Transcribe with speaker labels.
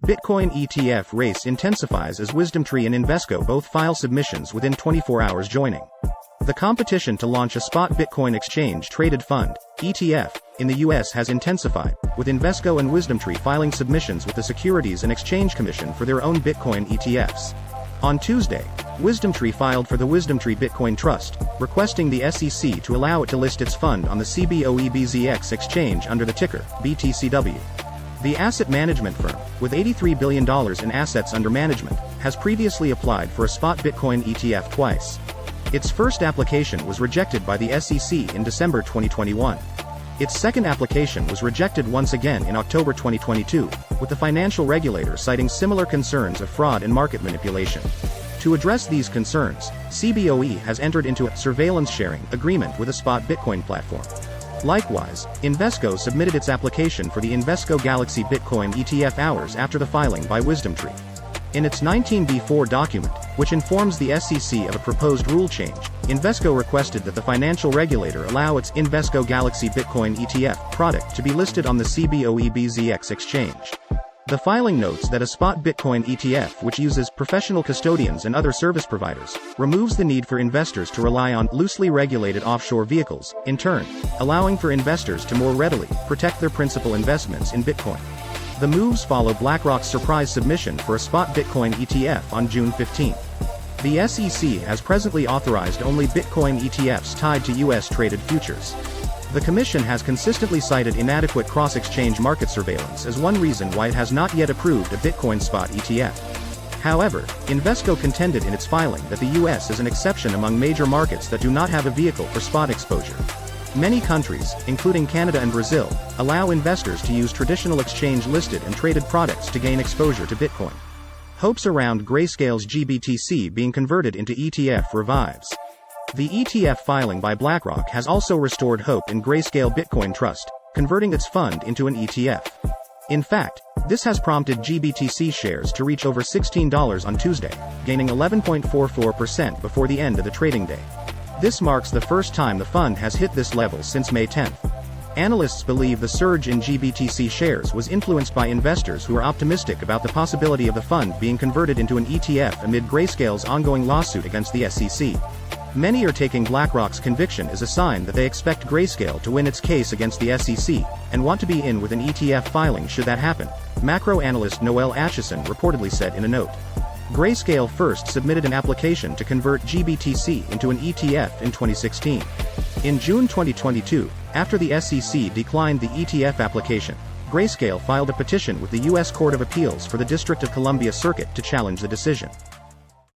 Speaker 1: Bitcoin ETF race intensifies as WisdomTree and Invesco both file submissions within 24 hours joining. The competition to launch a spot Bitcoin exchange-traded fund, ETF, in the US has intensified, with Invesco and WisdomTree filing submissions with the Securities and Exchange Commission for their own Bitcoin ETFs. On Tuesday, WisdomTree filed for the WisdomTree Bitcoin Trust, requesting the SEC to allow it to list its fund on the Cboe BZX Exchange under the ticker BTCW. The asset management firm, with $83 billion in assets under management, has previously applied for a spot Bitcoin ETF twice. Its first application was rejected by the SEC in December 2021. Its second application was rejected once again in October 2022, with the financial regulator citing similar concerns of fraud and market manipulation. To address these concerns, Cboe has entered into a surveillance sharing agreement with a spot Bitcoin platform. Likewise, Invesco submitted its application for the Invesco Galaxy Bitcoin ETF hours after the filing by WisdomTree. In its 19B4 document, which informs the SEC of a proposed rule change, Invesco requested that the financial regulator allow its Invesco Galaxy Bitcoin ETF product to be listed on the Cboe BZX Exchange. The filing notes that a spot Bitcoin ETF which uses professional custodians and other service providers, removes the need for investors to rely on loosely regulated offshore vehicles, in turn, allowing for investors to more readily protect their principal investments in Bitcoin. The moves follow BlackRock's surprise submission for a spot Bitcoin ETF on June 15. The SEC has presently authorized only Bitcoin ETFs tied to US-traded futures. The Commission has consistently cited inadequate cross-exchange market surveillance as one reason why it has not yet approved a Bitcoin spot ETF. However, Invesco contended in its filing that the US is an exception among major markets that do not have a vehicle for spot exposure. Many countries, including Canada and Brazil, allow investors to use traditional exchange-listed and traded products to gain exposure to Bitcoin. Hopes around Grayscale's GBTC being converted into ETF revives. The ETF filing by BlackRock has also restored hope in Grayscale Bitcoin Trust, converting its fund into an ETF. In fact, this has prompted GBTC shares to reach over $16 on Tuesday, gaining 11.44% before the end of the trading day. This marks the first time the fund has hit this level since May 10. Analysts believe the surge in GBTC shares was influenced by investors who are optimistic about the possibility of the fund being converted into an ETF amid Grayscale's ongoing lawsuit against the SEC. Many are taking BlackRock's conviction as a sign that they expect Grayscale to win its case against the SEC, and want to be in with an ETF filing should that happen, macro analyst Noel Acheson reportedly said in a note. Grayscale first submitted an application to convert GBTC into an ETF in 2016. In June 2022, after the SEC declined the ETF application, Grayscale filed a petition with the U.S. Court of Appeals for the District of Columbia Circuit to challenge the decision.